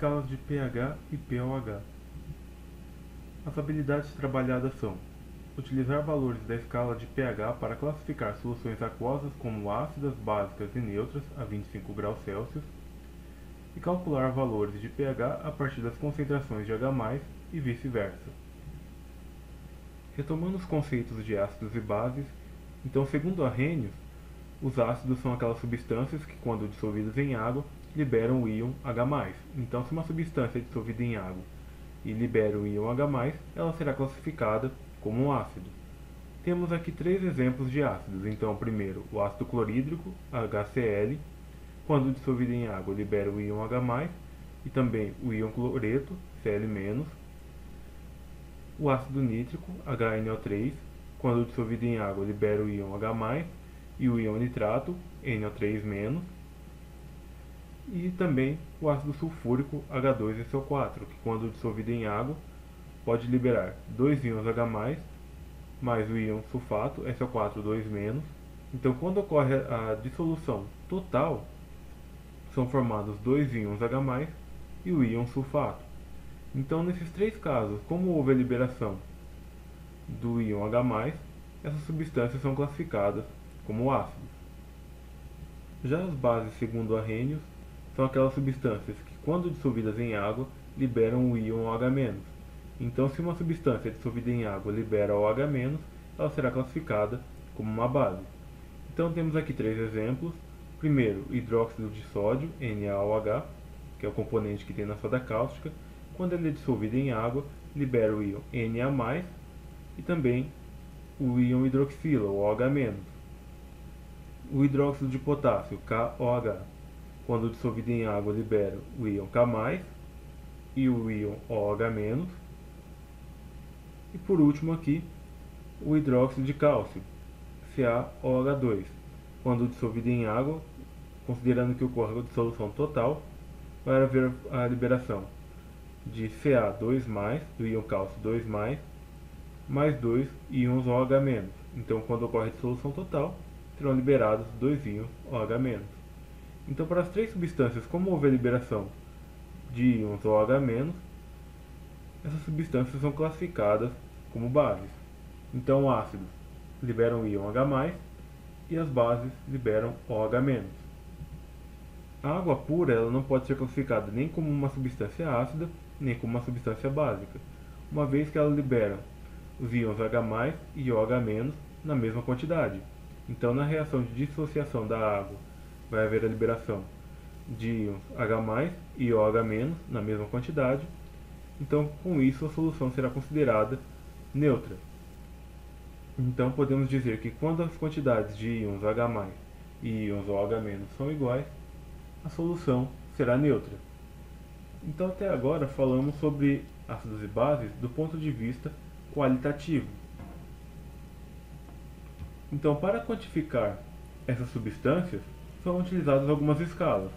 Escalas de pH e pOH. As habilidades trabalhadas são: utilizar valores da escala de pH para classificar soluções aquosas como ácidas, básicas e neutras a 25 graus Celsius, e calcular valores de pH a partir das concentrações de H+, e vice-versa. Retomando os conceitos de ácidos e bases, então, segundo Arrhenius, os ácidos são aquelas substâncias que, quando dissolvidas em água, liberam o íon H+. Então, se uma substância é dissolvida em água e libera o íon H+, ela será classificada como um ácido. Temos aqui três exemplos de ácidos. Então, primeiro, o ácido clorídrico, HCl, quando dissolvido em água, libera o íon H+, e também o íon cloreto, Cl-. O ácido nítrico, HNO3, quando dissolvido em água, libera o íon H+, e o íon nitrato, NO3-. E também o ácido sulfúrico, H2SO4, que quando dissolvido em água, pode liberar dois íons H+, mais o íon sulfato, SO4 2-. Então, quando ocorre a dissolução total, são formados dois íons H+, e o íon sulfato. Então, nesses três casos, como houve a liberação do íon H+, essas substâncias são classificadas como ácidos. Já as bases, segundo Arrhenius, são aquelas substâncias que, quando dissolvidas em água, liberam o íon OH-. Então, se uma substância dissolvida em água libera OH-, ela será classificada como uma base. Então, temos aqui três exemplos. Primeiro, hidróxido de sódio, NaOH, que é o componente que tem na soda cáustica. Quando ele é dissolvido em água, libera o íon Na+, e também o íon hidroxila, o OH-. O hidróxido de potássio, KOH, quando dissolvido em água, libera o íon K+, e o íon OH-. E por último aqui, o hidróxido de cálcio, CaOH2, quando dissolvido em água, considerando que ocorre a dissolução total, vai haver a liberação de Ca2+, do íon cálcio 2+, mais dois íons OH-. Então, quando ocorre a dissolução total, serão liberados dois íons OH-. Então, para as três substâncias, como houve a liberação de íons OH-, essas substâncias são classificadas como bases. Então, ácidos liberam o íon H+, e as bases liberam OH-. A água pura ela não pode ser classificada nem como uma substância ácida, nem como uma substância básica, uma vez que ela libera os íons H+ e OH- na mesma quantidade. Então, na reação de dissociação da água, vai haver a liberação de íons H+ e OH- na mesma quantidade. Então, com isso, a solução será considerada neutra. Então, podemos dizer que quando as quantidades de íons H+ e íons OH- são iguais, a solução será neutra. Então, até agora, falamos sobre ácidos e bases do ponto de vista qualitativo. Então, para quantificar essas substâncias, são utilizadas algumas escalas.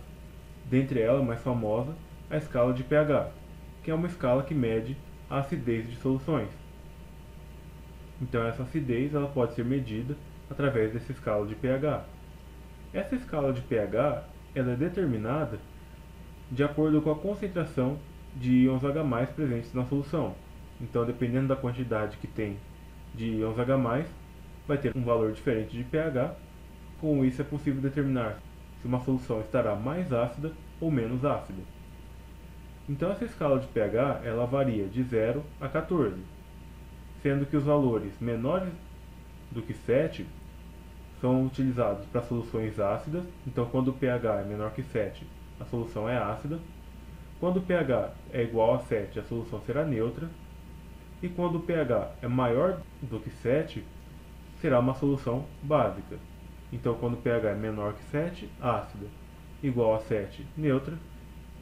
Dentre elas, a mais famosa, a escala de pH, que é uma escala que mede a acidez de soluções. Então, essa acidez ela pode ser medida através dessa escala de pH. Essa escala de pH ela é determinada de acordo com a concentração de íons H+ presentes na solução. Então, dependendo da quantidade que tem de íons H+, vai ter um valor diferente de pH. Com isso, é possível determinar se uma solução estará mais ácida ou menos ácida. Então, essa escala de pH ela varia de 0 a 14, sendo que os valores menores do que 7 são utilizados para soluções ácidas. Então, quando o pH é menor que 7, a solução é ácida. Quando o pH é igual a 7, a solução será neutra. E quando o pH é maior do que 7, será uma solução básica. Então, quando o pH é menor que 7, ácida, igual a 7, neutra,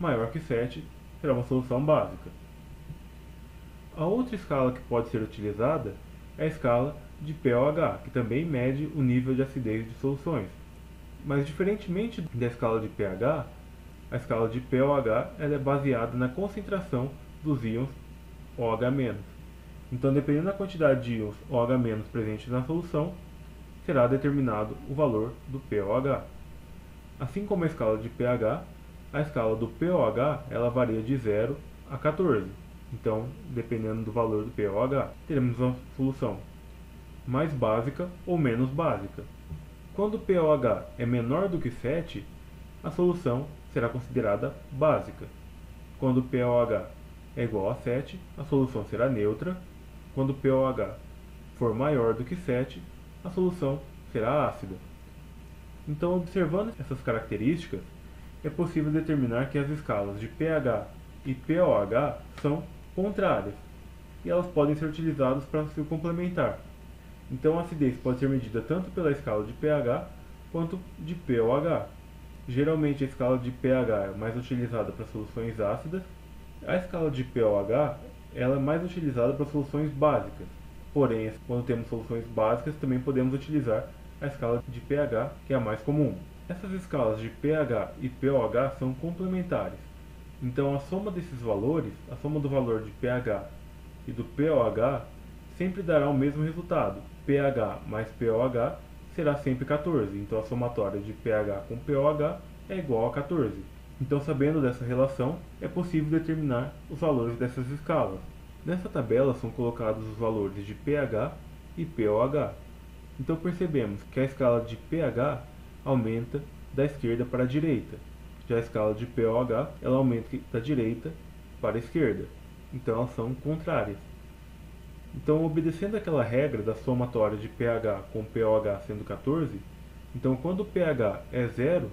maior que 7, será uma solução básica. A outra escala que pode ser utilizada é a escala de pOH, que também mede o nível de acidez de soluções. Mas, diferentemente da escala de pH, a escala de pOH ela é baseada na concentração dos íons OH-. Então, dependendo da quantidade de íons OH- presentes na solução, será determinado o valor do pOH. Assim como a escala de pH, A escala do pOH ela varia de 0 a 14. Então, dependendo do valor do pOH, teremos uma solução mais básica ou menos básica. Quando o pOH é menor do que 7, a solução será considerada básica. Quando o pOH é igual a 7, a solução será neutra. Quando o pOH for maior do que 7, a solução será ácida. Então, observando essas características, é possível determinar que as escalas de pH e pOH são contrárias, e elas podem ser utilizadas para se complementar. Então, a acidez pode ser medida tanto pela escala de pH quanto de pOH. Geralmente, a escala de pH é mais utilizada para soluções ácidas. A escala de pOH ela é mais utilizada para soluções básicas. Porém, quando temos soluções básicas, também podemos utilizar a escala de pH, que é a mais comum. Essas escalas de pH e pOH são complementares. Então, a soma desses valores, a soma do valor de pH e do pOH, sempre dará o mesmo resultado. pH mais pOH será sempre 14. Então, a somatória de pH com pOH é igual a 14. Então, sabendo dessa relação, é possível determinar os valores dessas escalas. Nessa tabela são colocados os valores de pH e pOH. Então, percebemos que a escala de pH aumenta da esquerda para a direita. Já a escala de pOH ela aumenta da direita para a esquerda. Então, elas são contrárias. Então, obedecendo aquela regra da somatória de pH com pOH sendo 14, então quando o pH é 0,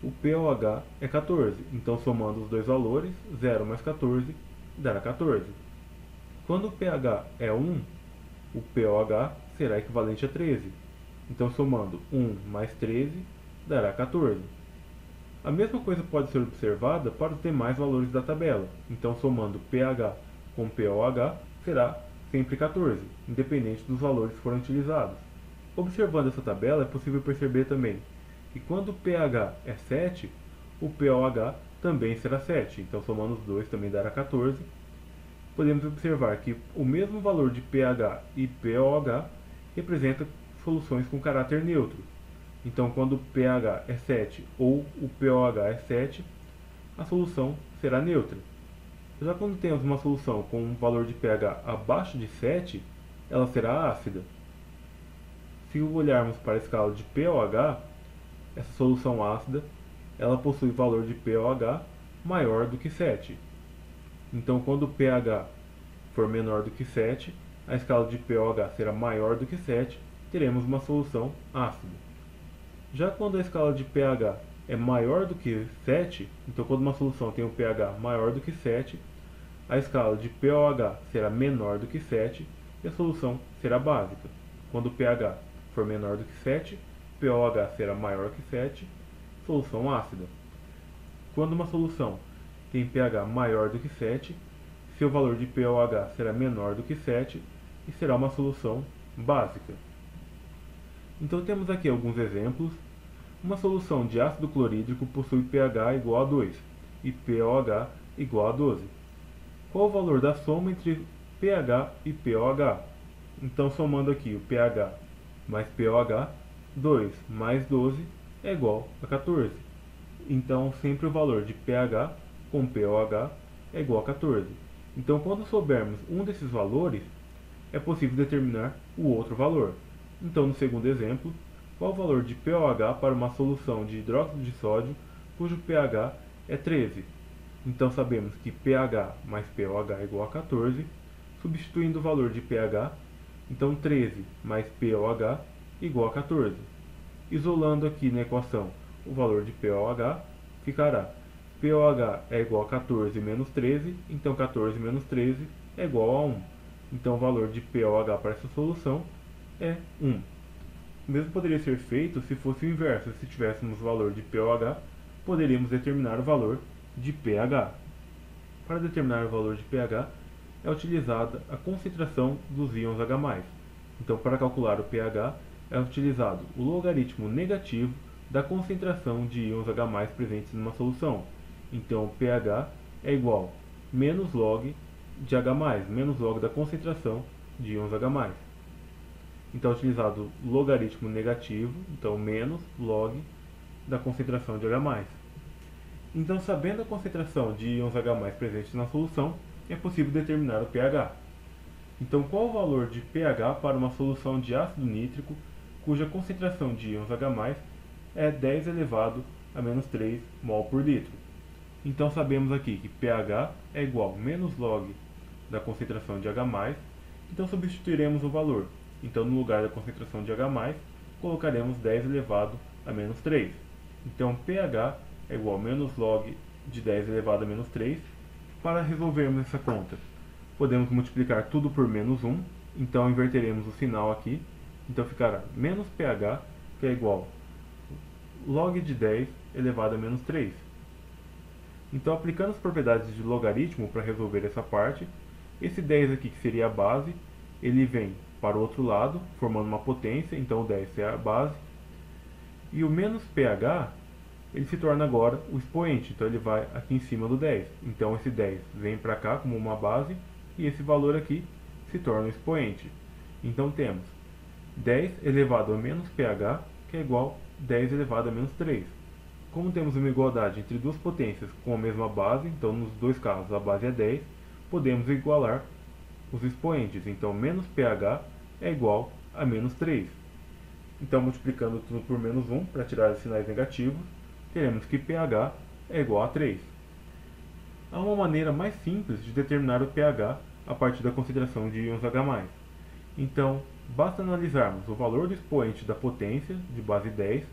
o pOH é 14. Então, somando os dois valores, 0 mais 14 dará 14. Quando o pH é 1, o pOH será equivalente a 13. Então, somando 1 mais 13 dará 14. A mesma coisa pode ser observada para os demais valores da tabela. Então, somando pH com pOH será sempre 14, independente dos valores que forem utilizados. Observando essa tabela, é possível perceber também que quando o pH é 7, o pOH também será 7. Então, somando os dois também dará 14. Podemos observar que o mesmo valor de pH e pOH representa soluções com caráter neutro. Então, quando o pH é 7 ou o pOH é 7, a solução será neutra. Já quando temos uma solução com um valor de pH abaixo de 7, ela será ácida. Se olharmos para a escala de pOH, essa solução ácida ela possui valor de pOH maior do que 7. Então, quando o pH for menor do que 7, a escala de pOH será maior do que 7, teremos uma solução ácida. Já quando a escala de pH é maior do que 7, então quando uma solução tem um pH maior do que 7, a escala de pOH será menor do que 7 e a solução será básica. Quando o pH for menor do que 7, pOH será maior que 7, solução ácida. Quando uma solução tem pH maior do que 7, seu valor de pOH será menor do que 7 e será uma solução básica. Então temos aqui alguns exemplos. Uma solução de ácido clorídrico possui pH igual a 2 e pOH igual a 12. Qual o valor da soma entre pH e pOH? Então, somando aqui o pH mais pOH, 2 mais 12 é igual a 14. Então, sempre o valor de pH com pOH é igual a 14. Então, quando soubermos um desses valores, é possível determinar o outro valor. Então, no segundo exemplo, qual o valor de pOH para uma solução de hidróxido de sódio cujo pH é 13? Então, sabemos que pH mais pOH é igual a 14, substituindo o valor de pH, então 13 mais pOH igual a 14. Isolando aqui na equação o valor de pOH, ficará pOH é igual a 14 menos 13, então 14 menos 13 é igual a 1. Então, o valor de pOH para essa solução é 1. O mesmo poderia ser feito se fosse o inverso. Se tivéssemos o valor de pOH, poderíamos determinar o valor de pH. Para determinar o valor de pH, é utilizada a concentração dos íons H+. Então, para calcular o pH, é utilizado o logaritmo negativo da concentração de íons H+ presentes numa solução. Então, o pH é igual a menos log de H+, menos log da concentração de íons H+. Então, é utilizado o logaritmo negativo, então menos log da concentração de H+. Então, sabendo a concentração de íons H+ presentes na solução, é possível determinar o pH. Então, qual o valor de pH para uma solução de ácido nítrico cuja concentração de íons H+ é 10 elevado a menos 3 mol por litro? Então, sabemos aqui que pH é igual a menos log da concentração de H+, então substituiremos o valor. Então, no lugar da concentração de H+, colocaremos 10 elevado a menos 3. Então, pH é igual a menos log de 10 elevado a menos 3. Para resolvermos essa conta, podemos multiplicar tudo por menos 1, então inverteremos o sinal aqui, então ficará menos pH, que é igual a log de 10 elevado a menos 3. Então, aplicando as propriedades de logaritmo para resolver essa parte, esse 10 aqui, que seria a base, ele vem para o outro lado, formando uma potência, então o 10 é a base, e o menos pH, ele se torna agora o expoente, então ele vai aqui em cima do 10. Então esse 10 vem para cá como uma base, e esse valor aqui se torna o expoente. Então temos 10 elevado a menos pH, que é igual a 10 elevado a menos 3. Como temos uma igualdade entre duas potências com a mesma base, então nos dois casos a base é 10, podemos igualar os expoentes. Então menos pH é igual a menos 3. Então multiplicando tudo por menos 1 para tirar os sinais negativos, teremos que pH é igual a 3. Há uma maneira mais simples de determinar o pH a partir da concentração de íons H+. Então, basta analisarmos o valor do expoente da potência, de base 10,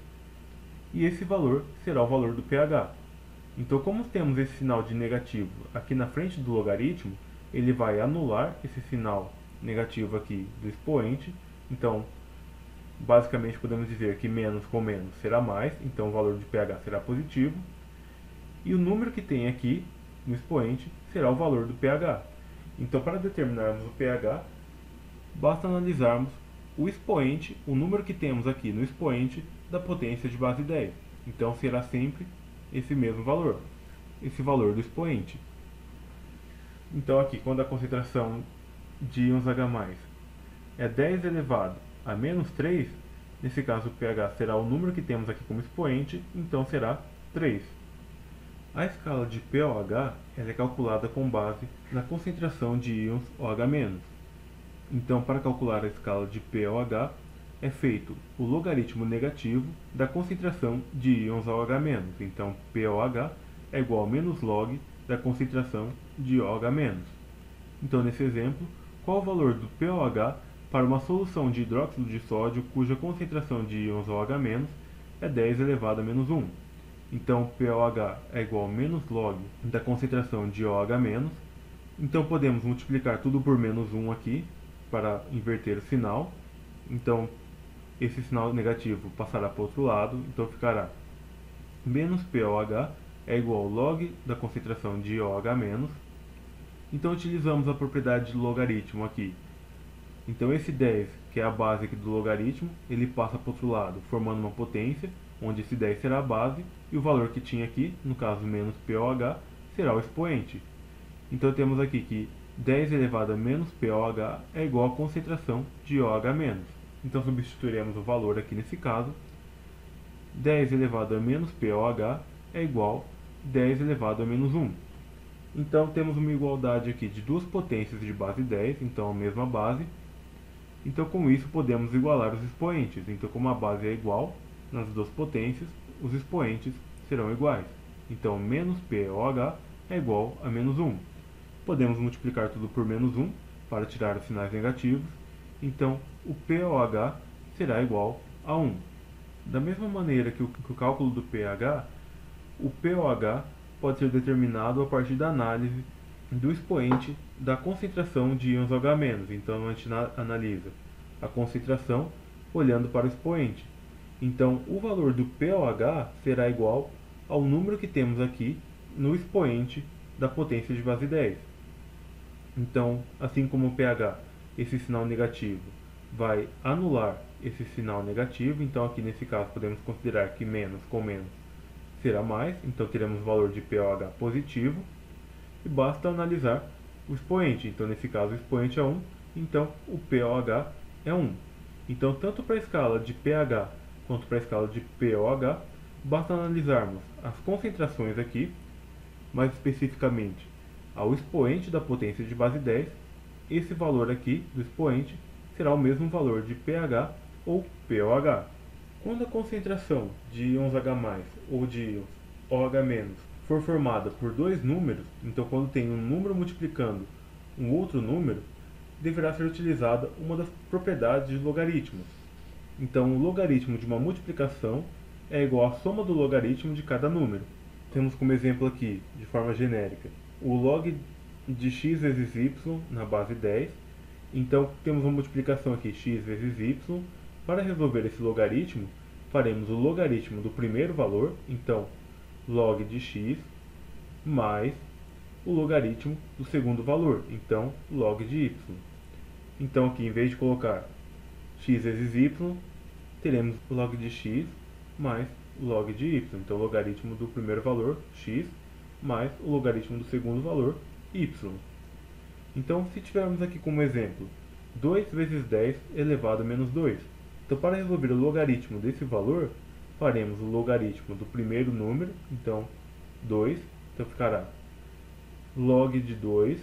e esse valor será o valor do pH. Então, como temos esse sinal de negativo aqui na frente do logaritmo, ele vai anular esse sinal negativo aqui do expoente. Então, basicamente podemos dizer que menos com menos será mais, então o valor de pH será positivo. E o número que tem aqui no expoente será o valor do pH. Então, para determinarmos o pH, basta analisarmos o expoente, o número que temos aqui no expoente da potência de base 10. Então, será sempre esse mesmo valor, esse valor do expoente. Então, aqui, quando a concentração de íons H+ é 10 elevado a menos 3, nesse caso o pH será o número que temos aqui como expoente, então será 3. A escala de pOH ela é calculada com base na concentração de íons OH-. Então, para calcular a escala de pOH, é feito o logaritmo negativo da concentração de íons OH-. Então, pOH é igual a menos log da concentração de OH-. Então, nesse exemplo, qual o valor do pOH para uma solução de hidróxido de sódio cuja concentração de íons OH- é 10 elevado a menos 1. Então, pOH é igual a menos log da concentração de OH-. Então, podemos multiplicar tudo por menos 1 aqui, para inverter o sinal. Então, esse sinal negativo passará para o outro lado, então ficará menos pOH é igual a log da concentração de OH-. Então, utilizamos a propriedade de logaritmo aqui. Então, esse 10, que é a base aqui do logaritmo, ele passa para o outro lado, formando uma potência, onde esse 10 será a base, e o valor que tinha aqui, no caso menos pOH, será o expoente. Então, temos aqui que 10 elevado a menos pOH é igual à concentração de OH-. Então, substituiremos o valor aqui nesse caso. 10 elevado a menos pOH é igual a 10 elevado a menos 1. Então, temos uma igualdade aqui de duas potências de base 10, então a mesma base. Então, com isso, podemos igualar os expoentes. Então, como a base é igual nas duas potências, os expoentes serão iguais. Então, menos pOH é igual a menos 1. Podemos multiplicar tudo por menos 1 para tirar os sinais negativos. Então, o pOH será igual a 1. Da mesma maneira que o cálculo do pH, o pOH pode ser determinado a partir da análise do expoente da concentração de íons OH-. Então, a gente analisa a concentração olhando para o expoente. Então, o valor do pOH será igual ao número que temos aqui no expoente da potência de base 10. Então, assim como o pH, esse sinal negativo vai anular esse sinal negativo. Então, aqui nesse caso, podemos considerar que menos com menos será mais. Então, teremos o valor de pOH positivo. E basta analisar o expoente. Então, nesse caso, o expoente é 1. Então, o pOH é 1. Então, tanto para a escala de pH quanto para a escala de pOH, basta analisarmos as concentrações aqui, mais especificamente ao expoente da potência de base 10, esse valor aqui do expoente será o mesmo valor de pH ou pOH. Quando a concentração de íons H+, ou de íons OH- for formada por dois números, então quando tem um número multiplicando um outro número, deverá ser utilizada uma das propriedades de logaritmos. Então, o logaritmo de uma multiplicação é igual à soma do logaritmo de cada número. Temos como exemplo aqui, de forma genérica, o log de x vezes y na base 10. Então, temos uma multiplicação aqui, x vezes y. Para resolver esse logaritmo, faremos o logaritmo do primeiro valor, então, log de x, mais o logaritmo do segundo valor, então, log de y. Então, aqui, em vez de colocar x vezes y, teremos log de x mais log de y. Então, o logaritmo do primeiro valor, x, mais o logaritmo do segundo valor, y. Então, se tivermos aqui como exemplo 2 vezes 10 elevado a menos 2. Então, para resolver o logaritmo desse valor, faremos o logaritmo do primeiro número, então 2, então ficará log de 2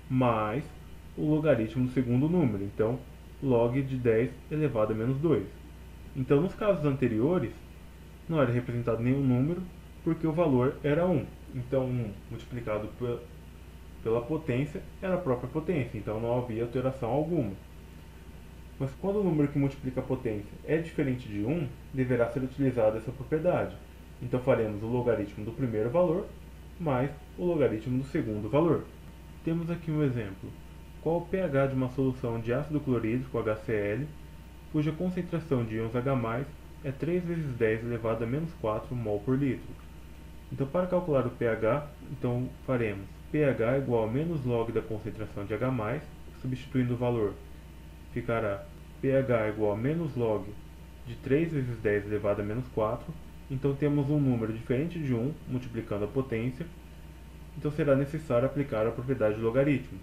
mais o logaritmo do segundo número, então log de 10 elevado a menos 2. Então, nos casos anteriores, não era representado nenhum número, porque o valor era 1. Então, 1 multiplicado pela potência era a própria potência, então não havia alteração alguma. Mas quando o número que multiplica a potência é diferente de 1, deverá ser utilizada essa propriedade. Então, faremos o logaritmo do primeiro valor mais o logaritmo do segundo valor. Temos aqui um exemplo. Qual o pH de uma solução de ácido clorídrico, HCl, cuja concentração de íons H+, é 3 vezes 10 elevado a menos 4 mol por litro. Então, para calcular o pH, então faremos pH igual a menos log da concentração de H+, substituindo o valor, ficará pH igual a menos log de 3 vezes 10 elevado a menos 4. Então, temos um número diferente de 1, multiplicando a potência. Então, será necessário aplicar a propriedade de logaritmo.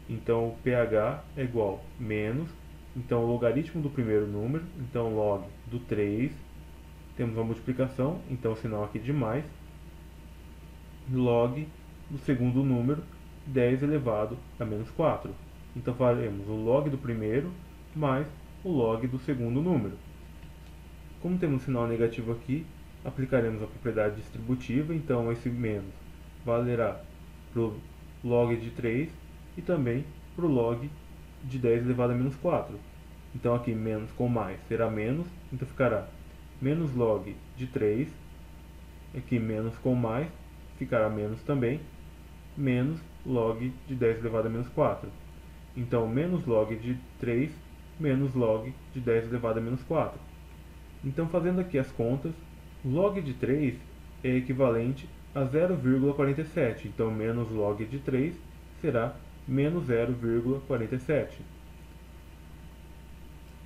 Então, o pH é igual a menos, então o logaritmo do primeiro número, então log do 3, temos uma multiplicação, então o sinal aqui de mais, log do segundo número, 10 elevado a menos 4. Então faremos o log do primeiro mais o log do segundo número. Como temos um sinal negativo aqui, aplicaremos a propriedade distributiva, então esse menos valerá para o log de 3 e também para o log de 10 elevado a menos 4. Então aqui menos com mais será menos, então ficará menos log de 3, aqui menos com mais ficará menos também, menos log de 10 elevado a menos 4. Então menos log de 3 menos log de 10 elevado a menos 4. Então, fazendo aqui as contas, log de 3 é equivalente a 0,47. Então, menos log de 3 será menos 0,47.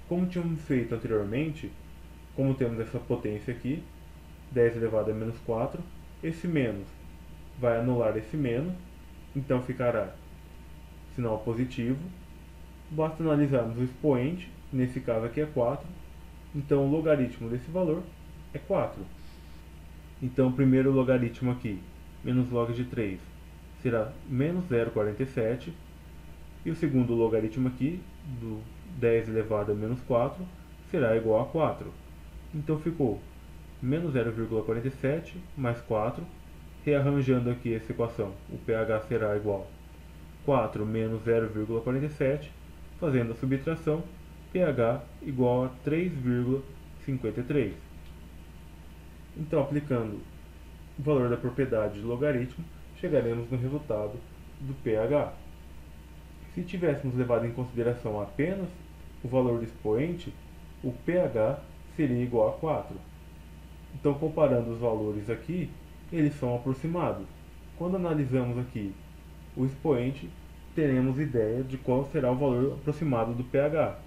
Como tínhamos feito anteriormente, como temos essa potência aqui, 10 elevado a menos 4, esse menos vai anular esse menos, então ficará sinal positivo. Basta analisarmos o expoente, nesse caso aqui é 4, então o logaritmo desse valor é 4. Então o primeiro logaritmo aqui, menos log de 3, será menos 0,47, e o segundo logaritmo aqui, do 10 elevado a menos 4, será igual a 4. Então ficou menos 0,47 mais 4, rearranjando aqui essa equação, o pH será igual a 4 menos 0,47, fazendo a subtração, pH igual a 3,53. Então, aplicando o valor da propriedade de logaritmo, chegaremos no resultado do pH. Se tivéssemos levado em consideração apenas o valor do expoente, o pH seria igual a 4. Então, comparando os valores aqui, eles são aproximados. Quando analisamos aqui o expoente, teremos ideia de qual será o valor aproximado do pH.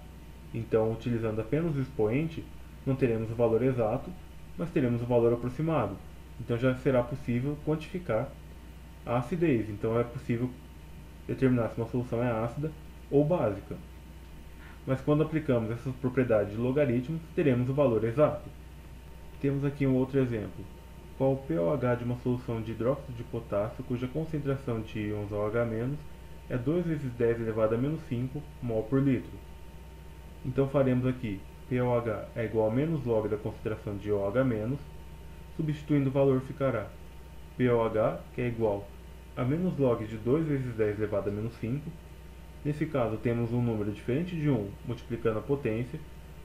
Então, utilizando apenas o expoente, não teremos o valor exato, mas teremos o valor aproximado. Então, já será possível quantificar a acidez. Então, é possível determinar se uma solução é ácida ou básica. Mas quando aplicamos essas propriedades de logaritmos, teremos o valor exato. Temos aqui um outro exemplo. Qual o pOH de uma solução de hidróxido de potássio cuja concentração de íons OH- é 2 vezes 10 elevado a menos 5 mol por litro? Então faremos aqui pOH é igual a menos log da concentração de OH-, substituindo o valor ficará pOH, que é igual a menos log de 2 vezes 10 elevado a menos 5. Nesse caso temos um número diferente de 1 multiplicando a potência,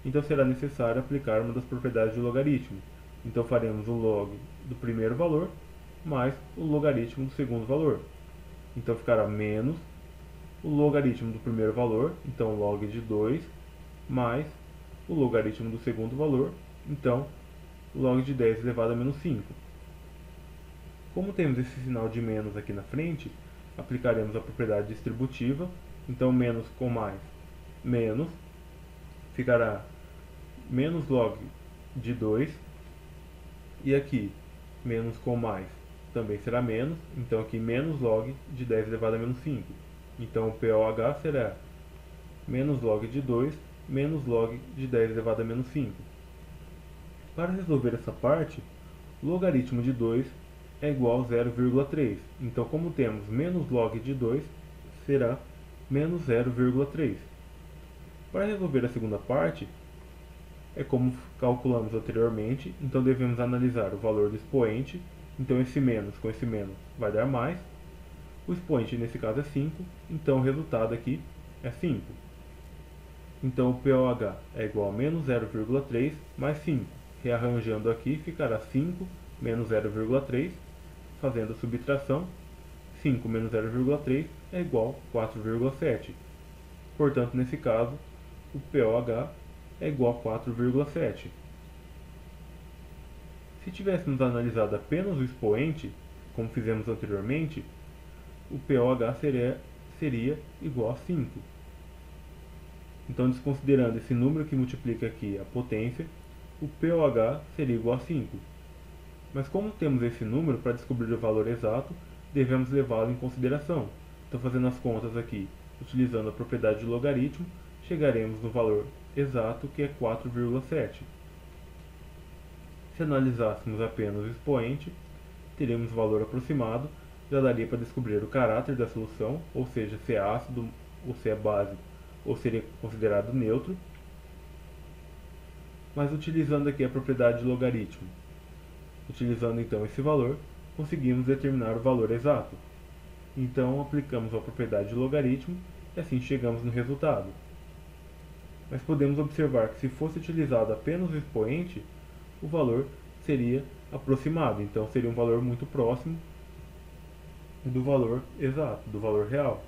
então será necessário aplicar uma das propriedades de logaritmo. Então faremos o log do primeiro valor mais o logaritmo do segundo valor. Então ficará menos o logaritmo do primeiro valor, então log de 2, mais o logaritmo do segundo valor, então log de 10 elevado a menos 5. Como temos esse sinal de menos aqui na frente, aplicaremos a propriedade distributiva, então menos com mais, menos, ficará menos log de 2, e aqui menos com mais também será menos, então aqui menos log de 10 elevado a menos 5. Então o pOH será menos log de 2 menos log de 10 elevado a menos 5. Para resolver essa parte, o logaritmo de 2 é igual a 0,3. Então, como temos menos log de 2, será menos 0,3. Para resolver a segunda parte, é como calculamos anteriormente, então devemos analisar o valor do expoente. Então, esse menos com esse menos vai dar mais. O expoente nesse caso é 5, então o resultado aqui é 5. Então, o pOH é igual a menos 0,3 mais 5. Rearranjando aqui, ficará 5 menos 0,3. Fazendo a subtração, 5 menos 0,3 é igual a 4,7. Portanto, nesse caso, o pOH é igual a 4,7. Se tivéssemos analisado apenas o expoente, como fizemos anteriormente, o pOH seria igual a 5. Então, desconsiderando esse número que multiplica aqui a potência, o pOH seria igual a 5. Mas como temos esse número, para descobrir o valor exato, devemos levá-lo em consideração. Então, fazendo as contas aqui, utilizando a propriedade de logaritmo, chegaremos no valor exato, que é 4,7. Se analisássemos apenas o expoente, teríamos o valor aproximado, já daria para descobrir o caráter da solução, ou seja, se é ácido ou se é básico, ou seria considerado neutro. Mas utilizando aqui a propriedade de logaritmo, utilizando então esse valor, conseguimos determinar o valor exato. Então aplicamos a propriedade de logaritmo e assim chegamos no resultado. Mas podemos observar que se fosse utilizado apenas o expoente, o valor seria aproximado, então seria um valor muito próximo do valor exato, do valor real.